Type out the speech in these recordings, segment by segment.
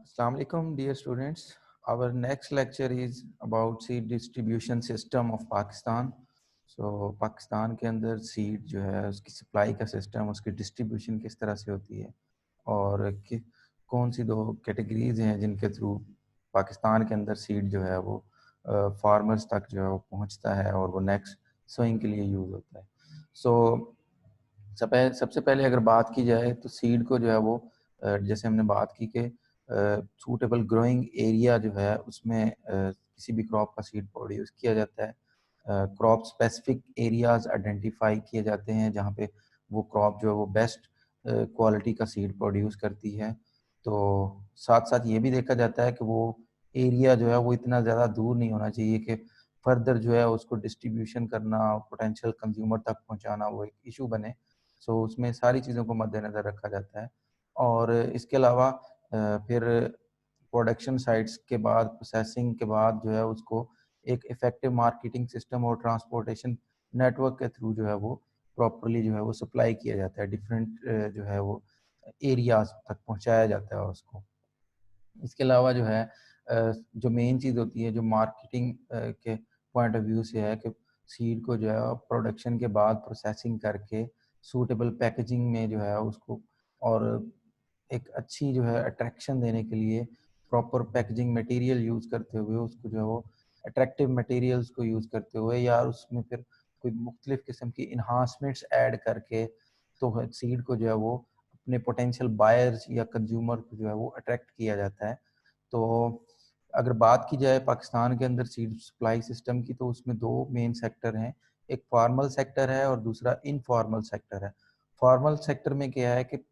Assalamu alaikum, dear students. Our next lecture is about seed distribution system of Pakistan. So Pakistan के अंदर seed जो है उसकी supply का सिस्टम, उसकी डिस्ट्रीब्यूशन किस तरह से होती है और कौन सी दो कैटेगरीज हैं जिनके थ्रू पाकिस्तान के अंदर सीड जो है वो फार्मर्स तक जो है वो पहुंचता है और वो नेक्स्ट सोइंग के लिए यूज़ होता है। सबसे पहले अगर बात की जाए तो सीड को जो है वो जैसे हमने बात की कि सूटेबल ग्रोइंग एरिया जो है उसमें किसी भी क्रॉप का सीड प्रोड्यूस किया जाता है। क्रॉप स्पेसिफिक एरियाज आइडेंटिफाई किए जाते हैं जहाँ पे वो क्रॉप जो है वो बेस्ट क्वालिटी का सीड प्रोड्यूस करती है। तो साथ साथ ये भी देखा जाता है कि वो एरिया जो है वो इतना ज़्यादा दूर नहीं होना चाहिए कि फर्दर जो है उसको डिस्ट्रीब्यूशन करना, पोटेंशियल कंज्यूमर तक पहुंचाना वो एक इशू बने। सो उसमें सारी चीज़ों को मद्देनज़र रखा जाता है। और इसके अलावा फिर प्रोडक्शन साइट्स के बाद, प्रोसेसिंग के बाद जो है उसको एक इफ़ेक्टिव मार्केटिंग सिस्टम और ट्रांसपोर्टेशन नेटवर्क के थ्रू जो है वो प्रॉपरली जो है वो सप्लाई किया जाता है, डिफरेंट जो है वो एरियाज तक पहुंचाया जाता है उसको। इसके अलावा जो है जो मेन चीज़ होती है जो मार्केटिंग के पॉइंट ऑफ व्यू से है कि सीड को जो है प्रोडक्शन के बाद प्रोसेसिंग करके सूटेबल पैकेजिंग में जो है उसको और एक अच्छी जो है अट्रैक्शन देने के लिए प्रॉपर पैकेजिंग मटेरियल यूज़ करते हुए उसको जो है वो अट्रैक्टिव मटेरियल्स को यूज़ करते हुए या उसमें फिर कोई मुख्तलिफ किस्म की इन्हांसमेंट्स ऐड करके तो सीड को जो है वो अपने पोटेंशियल बायर्स या कंज्यूमर को जो है वो अट्रैक्ट किया जाता है। तो अगर बात की जाए पाकिस्तान के अंदर सीड सप्लाई सिस्टम की तो उसमें दो मेन सेक्टर हैं, एक फॉर्मल सेक्टर है और दूसरा इनफॉर्मल सेक्टर है। फॉर्मल सेक्टर में क्या है कि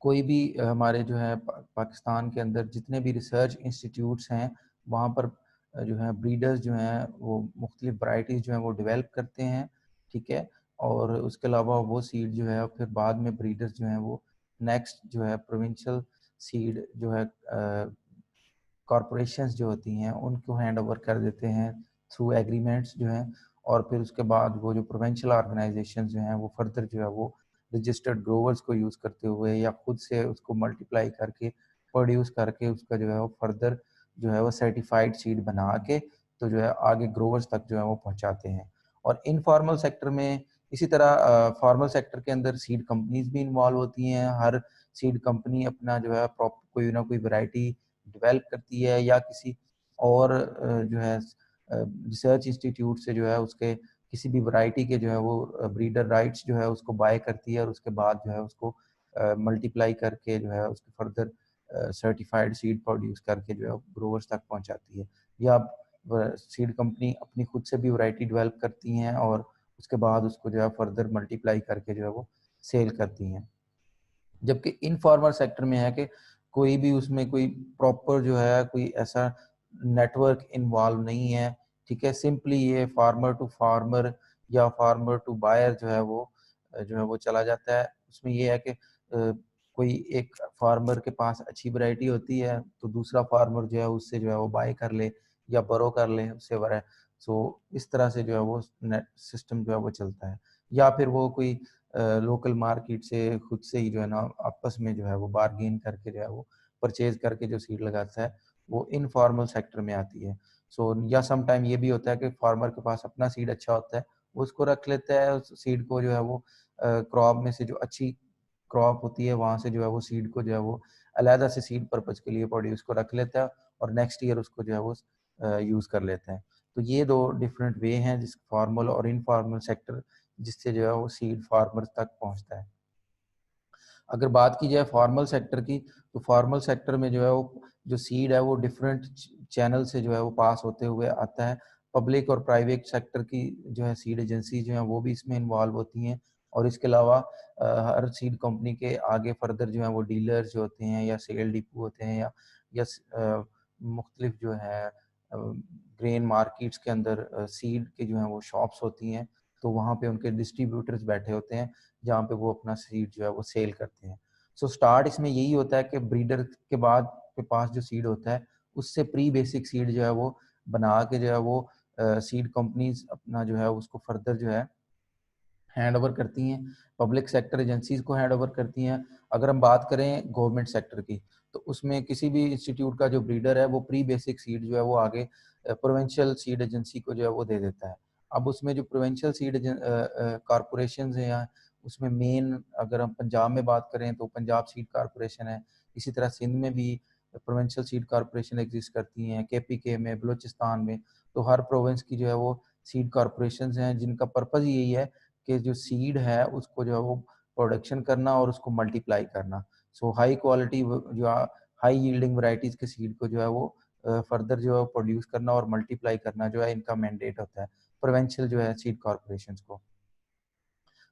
कोई भी हमारे जो है पाकिस्तान के अंदर जितने भी रिसर्च इंस्टीट्यूट्स हैं वहाँ पर जो है ब्रीडर्स जो हैं वो मुख्तलिफ वैरायटीज़ जो हैं वो डेवलप करते हैं, ठीक है। और उसके अलावा वो सीड जो है फिर बाद में ब्रीडर्स जो हैं वो नेक्स्ट जो है प्रोविंशियल सीड जो है कॉरपोरेशंस जो होती हैं उनको हैंड ओवर कर देते हैं थ्रू एग्रीमेंट्स जो हैं। और फिर उसके बाद वो जो प्रोविंशियल ऑर्गेनाइजेशन जो हैं वो फर्दर जो है वो रजिस्टर्ड ग्रोवर्स को यूज़ करते हुए या खुद से उसको मल्टीप्लाई करके प्रोड्यूस करके उसका जो है वो फर्दर जो है वो सर्टिफाइड सीड बना के तो जो है आगे ग्रोवर्स तक जो है वो पहुंचाते हैं। और इनफॉर्मल सेक्टर में इसी तरह फॉर्मल सेक्टर के अंदर सीड कंपनीज भी इन्वॉल्व होती हैं। हर सीड कंपनी अपना जो है प्रॉपर कोई ना कोई वैरायटी डेवलप करती है या किसी और जो है रिसर्च इंस्टीट्यूट से जो है उसके किसी भी वैरायटी के जो है वो ब्रीडर राइट्स जो है उसको बाय करती है और उसके बाद जो है उसको मल्टीप्लाई करके जो है उसको फर्दर सर्टिफाइड सीड प्रोड्यूस करके जो है ग्रोवर्स तक पहुंचाती है। या सीड कंपनी अपनी खुद से भी वैरायटी डेवलप करती हैं और उसके बाद उसको जो है फर्दर मल्टीप्लाई करके जो है वो सेल करती हैं। जबकि इनफॉर्मल सेक्टर में है कि कोई भी उसमें कोई प्रॉपर जो है कोई ऐसा नेटवर्क इन्वॉल्व नहीं है, ठीक है। सिंपली ये फार्मर टू फार्मर या फार्मर टू बायर जो है वो चला जाता है। उसमें ये है कि कोई एक फार्मर के पास अच्छी वैरायटी होती है तो दूसरा फार्मर जो है उससे जो है वो बाय कर ले या बोरो कर ले उससे वरा। सो इस तरह से जो है वो नेट सिस्टम जो है वो चलता है। या फिर वो कोई लोकल मार्केट से खुद से ही जो है ना आपस में जो है वो बार्गेन करके जो है वो परचेज करके जो सीड लगाता है वो इनफॉर्मल सेक्टर में आती है। सो या सम टाइम ये भी होता है कि फार्मर के पास अपना सीड अच्छा होता है, वो उसको रख लेता है, उस सीड को जो है वो क्रॉप में से जो अच्छी क्रॉप होती है वहाँ से जो है वो सीड को जो है वो अलहदा से सीड पर्पज के लिए प्रोड्यूस को रख लेता है और नेक्स्ट ईयर उसको जो है वो यूज़ कर लेते हैं। तो ये दो डिफरेंट वे हैं जिस फॉर्मल और इनफॉर्मल सेक्टर जिससे जो है वो सीड फार्मर तक पहुंचता है। अगर बात की जाए फॉर्मल सेक्टर की तो फॉर्मल सेक्टर में जो है वो जो सीड है वो डिफरेंट चैनल से जो है वो पास होते हुए आता है। पब्लिक और प्राइवेट सेक्टर की जो है सीड एजेंसी जो है वो भी इसमें इन्वॉल्व होती हैं। और इसके अलावा हर सीड कंपनी के आगे फर्दर जो है वो डीलर्स जो होते हैं या सेल डिपो होते हैं या मुख्तलिफ जो है ग्रेन मार्केट्स के अंदर सीड के जो है वो शॉप्स होती हैं। तो वहाँ पे उनके डिस्ट्रीब्यूटर्स बैठे होते हैं जहाँ पे वो अपना सीड जो है वो सेल करते हैं। सो स्टार्ट इसमें यही होता है कि ब्रीडर के बाद के पास जो सीड होता है उससे प्री बेसिक सीड जो है वो बना के जो है वो सीड कंपनीज अपना जो है उसको फर्दर जो है हैंड ओवर करती हैं, पब्लिक सेक्टर एजेंसीज को हैंड ओवर करती हैं। अगर हम बात करें गवर्नमेंट सेक्टर की, तो उसमें किसी भी इंस्टीट्यूट का जो ब्रीडर है वो प्री बेसिक सीड जो है वो आगे प्रोविंशियल सीड एजेंसी को जो है वो दे देता है। अब उसमें जो प्रोविंशियल सीड कॉरपोरेशन है, या उसमें मेन अगर हम पंजाब में बात करें तो पंजाब सीड कॉरपोरेशन है, इसी तरह सिंध में भी प्रोविंशियल सीड कॉरपोरेशन एग्जिस्ट करती हैं, केपीके में, बलूचिस्तान में। तो हर प्रोविंस की जो है वो सीड कॉरपोरेशन हैं, जिनका पर्पज़ यही है कि जो सीड है उसको जो है वो प्रोडक्शन करना और उसको मल्टीप्लाई करना। सो हाई क्वालिटी जो हाई यील्डिंग वैरायटीज के सीड को जो है वो फर्दर जो है प्रोड्यूस करना और मल्टीप्लाई करना जो है इनका मैंडेट होता है प्रोवेंशियल जो है सीड कॉरपोरेशन को।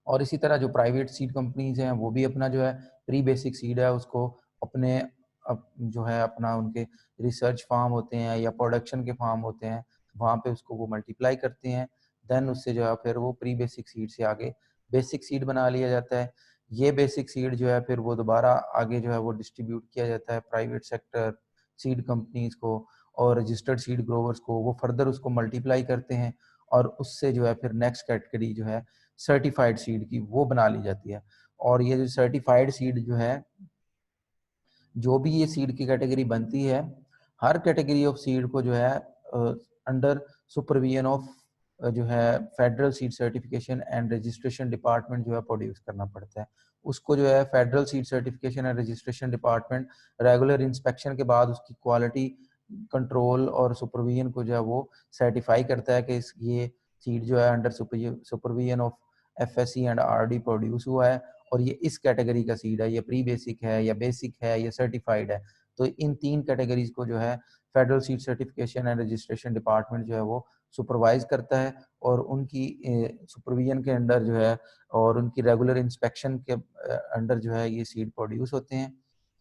और इसी तरह जो प्राइवेट सीड कंपनीज हैं वो भी अपना जो है प्री बेसिक सीड है उसको अपने जो है अपना उनके रिसर्च फार्म होते हैं या प्रोडक्शन के फार्म होते हैं, वहाँ पे उसको वो मल्टीप्लाई करते हैं। देन उससे जो है फिर वो प्री बेसिक सीड से आगे बेसिक सीड बना लिया जाता है। ये बेसिक सीड जो है फिर वो दोबारा आगे जो है वो डिस्ट्रीब्यूट किया जाता है प्राइवेट सेक्टर सीड कंपनीज को और रजिस्टर्ड सीड ग्रोवर्स को। वो फर्दर उसको मल्टीप्लाई करते हैं और उससे जो है फिर नेक्स्ट कैटेगरी जो है सर्टिफाइड सीड की वो बना ली जाती है। और ये जो सर्टिफाइड सीड जो है, जो भी ये सीड की कैटेगरी बनती है, हर कैटेगरी ऑफ सीड को जो है अंडर सुपरविजन ऑफ जो है federal seed certification and registration department जो है प्रोड्यूस करना पड़ता है। उसको जो है federal seed certification and registration department regular inspection के बाद उसकी क्वालिटी कंट्रोल और सुपरविजन को जो है वो सर्टिफाई करता है कि ये सीड जो है under supervision of FSc and RD produce हुआ है और ये इस कैटेगरी का सीड है, ये प्री बेसिक है या बेसिक है या सर्टिफाइड है। तो इन तीन कैटेगरीज को जो है federal seed certification and registration department जो है वो सुपरवाइज करता है और उनकी सुपरविजन के अंडर जो है और उनकी रेगुलर इंस्पेक्शन के अंडर जो है ये सीड प्रोड्यूस होते हैं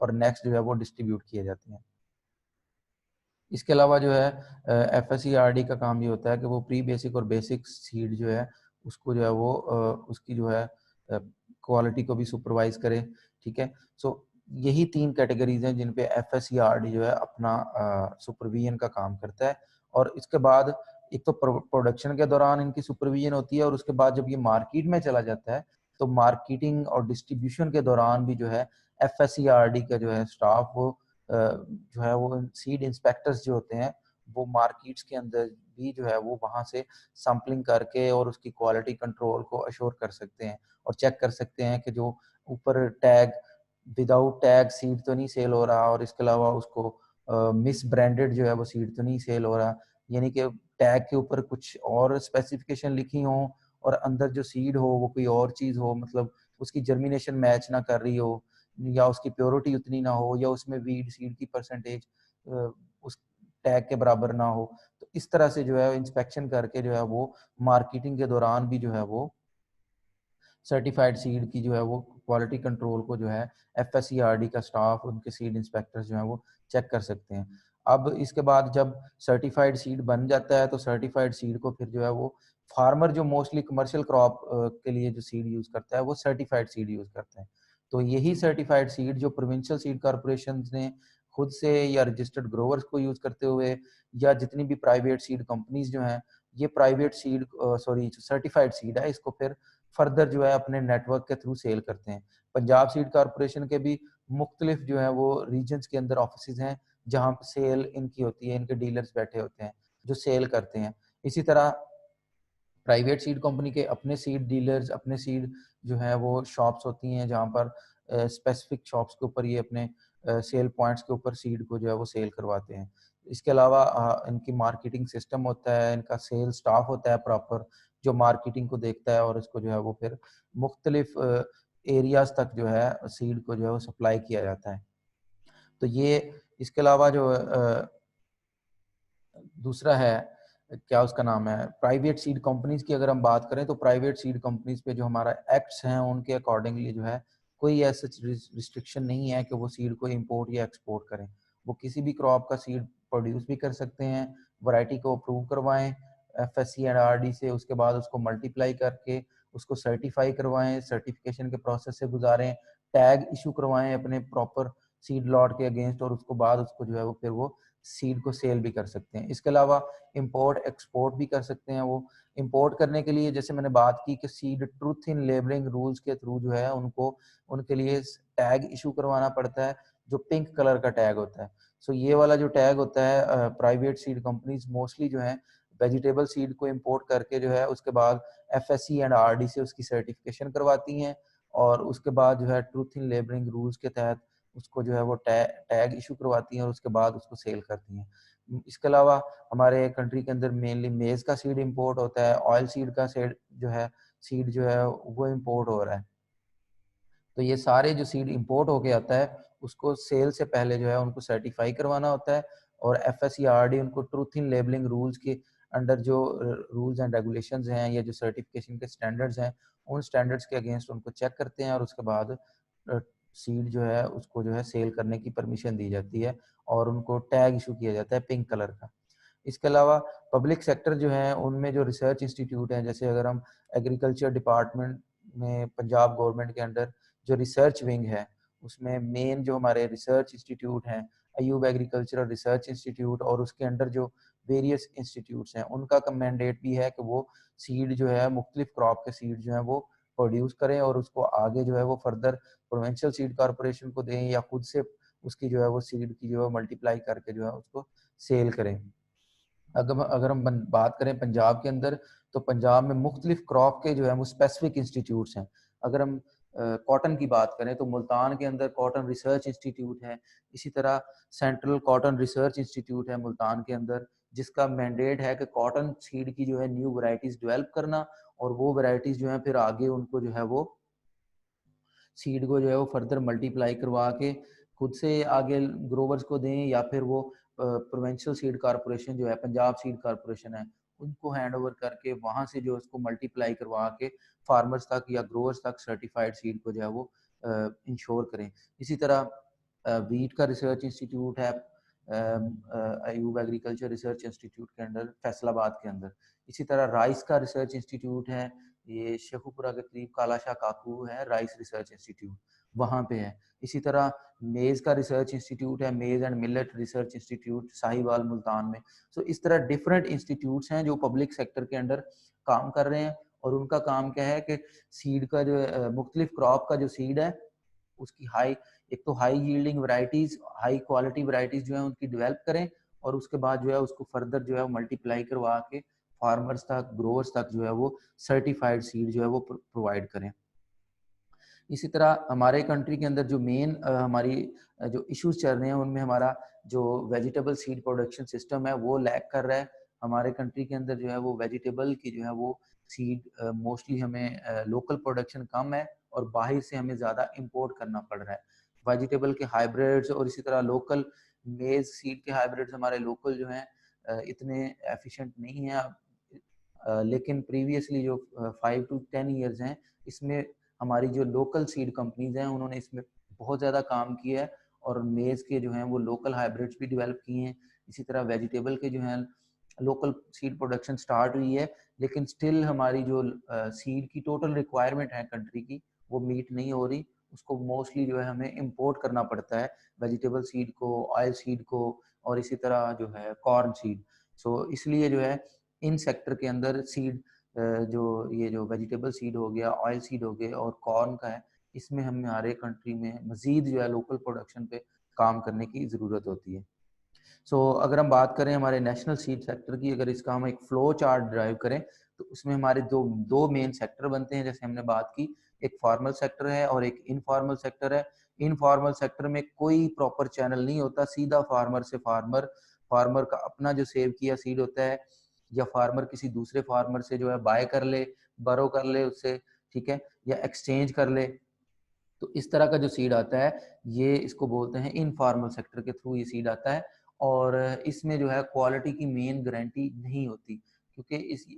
और नेक्स्ट जो है वो डिस्ट्रीब्यूट किए जाते हैं। इसके अलावा जो है एफएससीआरडी का काम ये होता है कि वो प्री बेसिक और बेसिक सीड जो है उसको जो है वो उसकी जो है क्वालिटी को भी सुपरवाइज करे। ठीक है, सो यही तीन कैटेगरीज हैं जिन पे एफएससीआरडी जो है अपना सुपरविजन का काम करता है। और इसके बाद एक तो प्रोडक्शन के दौरान इनकी सुपरविजन होती है और उसके बाद जब ये मार्केट में चला जाता है तो मार्केटिंग और डिस्ट्रीब्यूशन के दौरान भी जो है एफएससीआरडी का जो है स्टाफ वो जो है वो सीड इंस्पेक्टर्स जो होते हैं वो मार्केट्स के अंदर भी जो है वो वहां से सैंपलिंग करके और उसकी क्वालिटी कंट्रोल को अश्योर कर सकते हैं और चेक कर सकते हैं कि जो ऊपर टैग विदाउट टैग सीड तो नहीं सेल हो रहा और इसके अलावा उसको मिस ब्रांडेड जो है वो सीड तो नहीं सेल हो रहा, यानी कि टैग के ऊपर कुछ और स्पेसिफिकेशन लिखी हो और अंदर जो सीड हो वो कोई और चीज हो, मतलब उसकी जर्मिनेशन मैच ना कर रही हो या उसकी प्योरिटी उतनी ना हो या उसमें वीड सीड की परसेंटेज उस टैग के बराबर ना हो। तो इस तरह से जो है इंस्पेक्शन करके जो है वो मार्केटिंग के दौरान भी जो है वो सर्टिफाइड सीड की जो है वो क्वालिटी कंट्रोल को जो है एफएससीआरडी का स्टाफ उनके सीड इंस्पेक्टर्स जो है वो चेक कर सकते हैं। अब इसके बाद जब सर्टिफाइड सीड बन जाता है तो सर्टिफाइड सीड को फिर जो है वो फार्मर जो मोस्टली कमर्शियल क्रॉप के लिए जो सीड यूज करता है वो सर्टिफाइड सीड यूज करता है। तो यही सर्टिफाइड सीड जो प्रोविंशियल सीड कॉर्पोरेशन ने खुद से या रजिस्टर्ड ग्रोवर्स को यूज करते हुए या जितनी भी प्राइवेट सीड कंपनीज जो हैं ये private seed sorry certified seed है इसको फिर फर्दर जो है अपने नेटवर्क के थ्रू सेल करते हैं। पंजाब सीड कॉर्पोरेशन के भी मुख्तलिफ जो है वो रीजन्स के अंदर ऑफिस हैं जहाँ पे सेल इनकी होती है, इनके डीलर्स बैठे होते हैं जो सेल करते हैं। इसी तरह प्राइवेट सीड कंपनी के अपने सीड डीलर्स अपने सीड जो है वो शॉप्स होती हैं जहाँ पर स्पेसिफिक शॉप्स के ऊपर ये अपने सेल पॉइंट्स के ऊपर सीड को जो है वो सेल करवाते हैं। इसके अलावा इनकी मार्केटिंग सिस्टम होता है, इनका सेल स्टाफ होता है प्रॉपर जो मार्केटिंग को देखता है और इसको जो है वो फिर मुख्तलिफ एरियाज तक जो है सीड को जो है वो सप्लाई किया जाता है। तो ये इसके अलावा जो दूसरा है क्या उसका नाम है प्राइवेट सीड कंपनीज की अगर हम बात करें तो प्राइवेट सीड कंपनीज पे जो हमारा एक्ट्स हैं उनके अकॉर्डिंगली जो है कोई ऐसा रिस्ट्रिक्शन नहीं है कि वो सीड को इंपोर्ट या एक्सपोर्ट करें। वो किसी भी क्रॉप का सीड प्रोड्यूस भी कर सकते हैं, वैरायटी को अप्रूव करवाएं एफएससी एंड आरडी से, उसके बाद उसको मल्टीप्लाई करके उसको सर्टिफाई करवाएं, सर्टिफिकेशन के प्रोसेस से गुजारें, टैग इशू करवाएं अपने प्रॉपर सीड लॉट के अगेंस्ट और उसको बाद उसको जो है वो फिर वो सीड को सेल भी कर सकते हैं। इसके अलावा इंपोर्ट एक्सपोर्ट भी कर सकते हैं वो, इंपोर्ट करने के लिए जैसे मैंने बात की कि seed truth in labelling rules के थ्रू जो है उनको उनके लिए टैग इशू करवाना पड़ता है जो पिंक कलर का टैग होता है। सो ये वाला जो टैग होता है प्राइवेट सीड कंपनीज मोस्टली जो है वेजिटेबल सीड को इंपोर्ट करके जो है उसके बाद FSC एंड RD से उसकी सर्टिफिकेशन करवाती हैं और उसके बाद जो है ट्रूथ इन लेबलिंग रूल्स के तहत उसको जो है वो टैग इशू करवाती हैं और उसके बाद उसको सेल करती हैं। इसके अलावा हमारे कंट्री के अंदर मेनली मेज का सीड इंपोर्ट होता है, ऑयल सीड का सीड जो है वो इंपोर्ट हो रहा है। तो ये सारे जो सीड इंपोर्ट होके आता है उसको सेल से पहले जो है उनको सर्टिफाई करवाना होता है और FSC RD उनको ट्रूथ इन लेबलिंग रूल्स के अंडर जो रूल्स एंड रेगुलेशंस हैं या जो सर्टिफिकेशन के स्टैंडर्ड्स हैं उन स्टैंडर्ड्स के अगेंस्ट उनको चेक करते हैं और उसके बाद सीड जो है उसको जो है सेल करने की परमिशन दी जाती है और उनको टैग इशू किया जाता है पिंक कलर का। इसके अलावा पब्लिक सेक्टर जो है उनमें जो रिसर्च इंस्टीट्यूट हैं, जैसे अगर हम एग्रीकल्चर डिपार्टमेंट में पंजाब गवर्नमेंट के अंडर जो रिसर्च विंग है उसमें मेन जो हमारे रिसर्च इंस्टीट्यूट हैं अयूब एग्रीकल्चरल रिसर्च इंस्टीट्यूट और उसके अंडर जो वेरियस इंस्टीट्यूट्स हैं उनका मैंडेट भी है कि वो सीड जो है मुख्तलिफ क्रॉप के सीड जो है वो प्रोड्यूस करें और उसको आगे जो है वो फर्दर प्रोविंशियल सीड कॉरपोरेशन को दें या खुद से उसकी जो है वो सीड की जो है मल्टीप्लाई करके जो है उसको सेल करें। अगर हम बात करें पंजाब के अंदर तो पंजाब में मुख्तलिफ क्रॉप के जो है वो स्पेसिफिक इंस्टीट्यूट्स हैं। अगर हम कॉटन की बात करें तो मुल्तान के अंदर कॉटन रिसर्च इंस्टीट्यूट है, इसी तरह सेंट्रल कॉटन रिसर्च इंस्टीट्यूट है मुल्तान के अंदर जिसका मैंडेट है कि कॉटन सीड की जो है न्यू वैरायटीज डेवलप करना और वो वैरायटीज जो है फिर आगे उनको जो है वो सीड को जो है वो फर्दर मल्टीप्लाई करवा के खुद से आगे ग्रोवर्स को दें या फिर वो प्रोविंशियल सीड कॉरपोरेशन जो है पंजाब सीड कॉरपोरेशन है उनको हैंड ओवर करके वहां से जो उसको मल्टीप्लाई करवा के फार्मर्स तक या ग्रोवर्स तक सर्टिफाइड सीड को जो है वो इंश्योर करें। इसी तरह वीट का रिसर्च इंस्टीट्यूट है अयूब एग्रीकल्चर रिसर्च इंस्टीट्यूट के अंदर फैसलाबाद के अंदर। इसी तरह राइस का रिसर्च इंस्टीट्यूट है, ये शेखुपुरा के करीब कालाशाह काकू है राइस रिसर्च इंस्टीट्यूट वहाँ पे है। इसी तरह मेज का रिसर्च इंस्टीट्यूट है, मेज and millet research institute Sahiwal Multan में। सो इस तरह डिफरेंट इंस्टीट्यूट्स हैं जो पब्लिक सेक्टर के अंडर काम कर रहे हैं और उनका काम क्या है कि सीड का जो मुख्तलिफ क्रॉप का जो सीड है उसकी एक तो high yielding varieties high quality varieties जो है उनकी डेवलप करें और उसके बाद जो है उसको फर्दर जो है मल्टीप्लाई करवा के फार्मर्स तक ग्रोवर्स तक जो है वो सर्टिफाइड सीड जो है वो प्रोवाइड करें। इसी तरह हमारे कंट्री के अंदर जो मेन हमारी जो इश्यूज चल रहे हैं उनमें हमारा जो वेजिटेबल सीड प्रोडक्शन सिस्टम है वो लैक कर रहा है। हमारे कंट्री के अंदर जो है वो वेजिटेबल की जो है वो सीड मोस्टली हमें लोकल प्रोडक्शन कम है और बाहर से हमें ज़्यादा इंपोर्ट करना पड़ रहा है। वेजिटेबल के हाइब्रिड्स और इसी तरह लोकल मेज सीड के हाइब्रिड्स हमारे लोकल जो हैं इतने एफिशिएंट नहीं है। लेकिन प्रीवियसली जो 5 to 10 years हैं इसमें हमारी जो लोकल सीड कंपनीज हैं उन्होंने इसमें बहुत ज़्यादा काम किया है और मेज़ के जो हैं वो लोकल हाइब्रिड्स भी डेवलप किए हैं। इसी तरह वेजिटेबल के जो हैं लोकल सीड प्रोडक्शन स्टार्ट हुई है लेकिन स्टिल हमारी जो सीड की टोटल रिक्वायरमेंट है कंट्री की वो मीट नहीं हो रही। उसको मोस्टली जो है हमें इम्पोर्ट करना पड़ता है वेजिटेबल सीड को, ऑयल सीड को और इसी तरह जो है कॉर्न सीड। सो इसलिए जो है इन सेक्टर के अंदर सीड जो ये जो वेजिटेबल सीड हो गया, ऑयल सीड हो गया और कॉर्न का है, इसमें हमारे कंट्री में मजीद जो है लोकल प्रोडक्शन पे काम करने की ज़रूरत होती है। अगर हम बात करें हमारे नेशनल सीड सेक्टर की, अगर इसका हम एक फ्लो चार्ट ड्राइव करें तो उसमें हमारे दो दो मेन सेक्टर बनते हैं जैसे हमने बात की, एक फॉर्मल सेक्टर है और एक इनफॉर्मल सेक्टर है। इनफॉर्मल सेक्टर में कोई प्रॉपर चैनल नहीं होता, सीधा फार्मर से फार्मर का अपना जो सेव किया सीड होता है या फार्मर किसी दूसरे फार्मर से जो है बाय कर ले, बरो कर ले उससे, ठीक है, या एक्सचेंज कर ले। तो इस तरह का जो सीड आता है ये इसको बोलते हैं इनफॉर्मल सेक्टर के थ्रू ये सीड आता है और इसमें जो है क्वालिटी की मेन गारंटी नहीं होती क्योंकि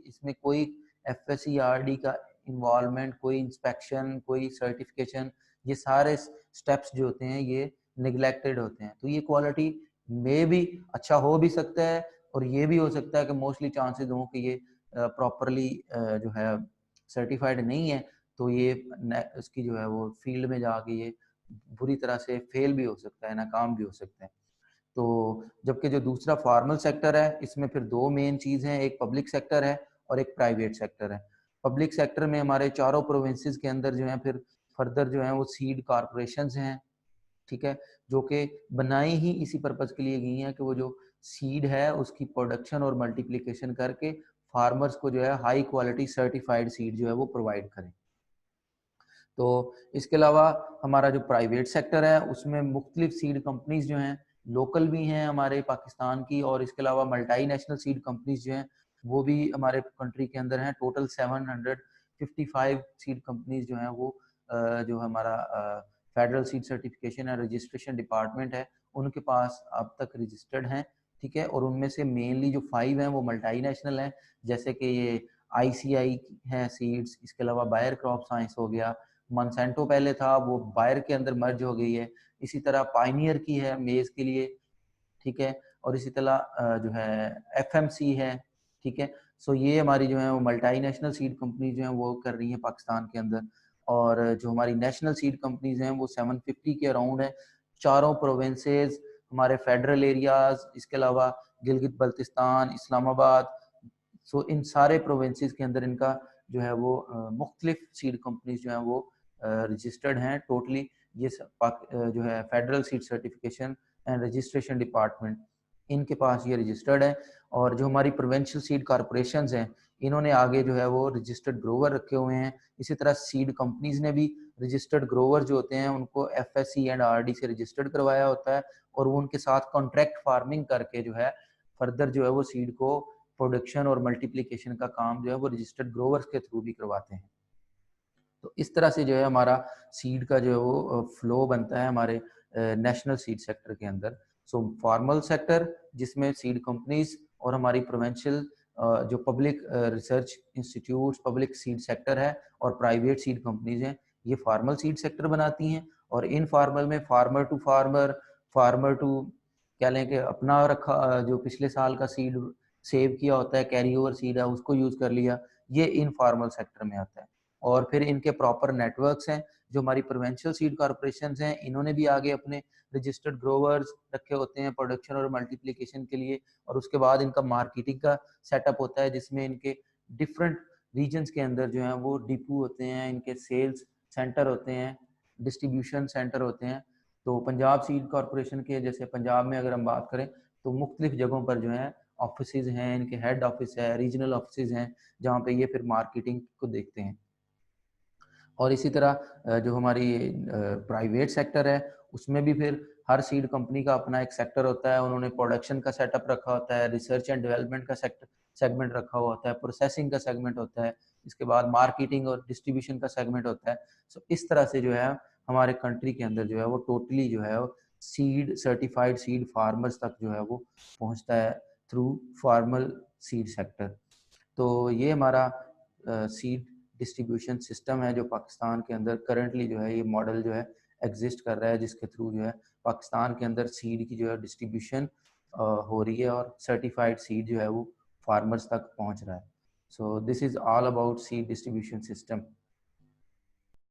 इसमें कोई FSCRD का इन्वॉल्वमेंट, कोई इंस्पेक्शन, कोई सर्टिफिकेशन, ये सारे स्टेप्स जो होते हैं ये निगलेक्टेड होते हैं। तो ये क्वालिटी में भी अच्छा हो भी सकता है और ये भी हो सकता है कि मोस्टली चांसेस हों कि ये प्रॉपरली जो है सर्टिफाइड नहीं है तो ये उसकी जो है वो फील्ड में जाके ये बुरी तरह से फेल भी हो सकता है, नाकाम भी हो सकता है। तो जबकि जो दूसरा फॉर्मल सेक्टर है इसमें फिर दो मेन चीज़ हैं, एक पब्लिक सेक्टर है और एक प्राइवेट सेक्टर है। पब्लिक सेक्टर में हमारे चारों प्रोविंसेस के अंदर जो है फिर फर्दर जो है वो सीड कॉरपोरेशंस हैं, ठीक है, जो कि बनाई ही इसी पर्पज के लिए गई हैं कि वो जो सीड है उसकी प्रोडक्शन और मल्टीप्लिकेशन करके फार्मर्स को जो है हाई क्वालिटी सर्टिफाइड सीड जो है वो प्रोवाइड करें। तो इसके अलावा हमारा जो प्राइवेट सेक्टर है उसमें मुख्तलिफ सीड कंपनीज जो हैं, लोकल भी हैं हमारे पाकिस्तान की, और इसके अलावा मल्टी नेशनल सीड कंपनीज जो हैं वो भी हमारे कंट्री के अंदर हैं। टोटल 755 सीड कंपनीज जो हैं वो जो हमारा federal seed certification and registration department है उनके पास अब तक रजिस्टर्ड हैं, ठीक है। और उनमें से मेनली जो 5 हैं वो मल्टी नेशनल हैं, जैसे कि ये ICI है सीड्स, इसके अलावा बायर क्रॉप साइंस हो गया, मॉन्सेंटो पहले था वो बायर के अंदर मर्ज हो गई है, इसी तरह पाइनियर की है मेज के लिए, ठीक है, और इसी तरह जो है FMC है, ठीक है। सो ये हमारी जो है वो मल्टी नेशनल सीड कंपनी जो है वो कर रही है पाकिस्तान के अंदर, और जो हमारी नेशनल सीड कंपनीज हैं वो 750 के अराउंड है, चारों प्रोविंसेस, हमारे फेडरल एरियाज, इसके अलावा गिलगित बल्तिस्तान, इस्लामाबाद, सो इन सारे प्रोविंसेस के अंदर इनका जो है वो मुख्तलिफ सीड कंपनीज जो है वो रजिस्टर्ड हैं टोटली। ये जो है federal seed certification and registration department इनके पास ये रजिस्टर्ड है। और जो हमारी प्रोविंशियल सीड कॉरपोरेशंस हैं इन्होंने आगे जो है वो रजिस्टर्ड ग्रोवर रखे हुए हैं। इसी तरह सीड कंपनीज ने भी रजिस्टर्ड ग्रोवर जो होते हैं उनको FSC एंड RD से रजिस्टर्ड करवाया होता है, और वो उनके साथ कॉन्ट्रैक्ट फार्मिंग करके जो है फर्दर जो है वो सीड को प्रोडक्शन और मल्टीप्लिकेशन का काम जो है वो रजिस्टर्ड ग्रोवर्स के थ्रू भी करवाते हैं। तो इस तरह से जो है हमारा सीड का जो है वो फ्लो बनता है हमारे नेशनल सीड सेक्टर के अंदर। सो फॉर्मल सेक्टर जिसमें सीड कंपनीज और हमारी प्रोविंशियल जो public research institute public seed sector है और प्राइवेट सीड कंपनीज हैं, ये फॉर्मल सीड सेक्टर बनाती हैं। और इन फॉर्मल में farmer to farmer, farmer to क्या लें कि अपना रखा जो पिछले साल का सीड सेव किया होता है, कैरी ओवर सीड है उसको यूज कर लिया, ये इनफॉर्मल सेक्टर में आता है। और फिर इनके प्रॉपर नेटवर्क्स हैं, जो हमारी प्रोविंशियल सीड कॉर्पोरेशन हैं इन्होंने भी आगे अपने रजिस्टर्ड ग्रोवर्स रखे होते हैं प्रोडक्शन और मल्टीप्लिकेशन के लिए, और उसके बाद इनका मार्केटिंग का सेटअप होता है जिसमें इनके डिफरेंट रीजन्स के अंदर जो है वो डिपो होते हैं, इनके सेल्स सेंटर होते हैं, डिस्ट्रीब्यूशन सेंटर होते हैं। तो पंजाब सीड कॉर्पोरेशन के जैसे पंजाब में अगर हम बात करें तो मुख्तलिफ जगहों पर जो है ऑफिस हैं, इनके हेड ऑफिस है, रीजनल ऑफिस हैं, जहाँ पे ये फिर मार्केटिंग को देखते हैं। और इसी तरह जो हमारी प्राइवेट सेक्टर है उसमें भी फिर हर सीड कंपनी का अपना एक सेक्टर होता है, उन्होंने प्रोडक्शन का सेटअप रखा होता है, रिसर्च एंड डेवलपमेंट का सेगमेंट रखा हुआ होता है, प्रोसेसिंग का सेगमेंट होता है, इसके बाद मार्केटिंग और डिस्ट्रीब्यूशन का सेगमेंट होता है। सो इस तरह से जो है हमारे कंट्री के अंदर जो है वो टोटली जो है सीड सर्टिफाइड सीड फार्मर्स तक जो है वो पहुंचता है थ्रू फॉर्मल सीड सेक्टर। तो ये हमारा सीड डिस्ट्रीब्यूशन सिस्टम है जो पाकिस्तान के अंदर करंटली जो है ये मॉडल जो है एग्जिस्ट कर रहा है, जिसके थ्रू जो है पाकिस्तान के अंदर सीड की जो है डिस्ट्रीब्यूशन हो रही है और सर्टिफाइड सीड जो है वो फार्मर्स तक पहुंच रहा है। So this is all about seed distribution system.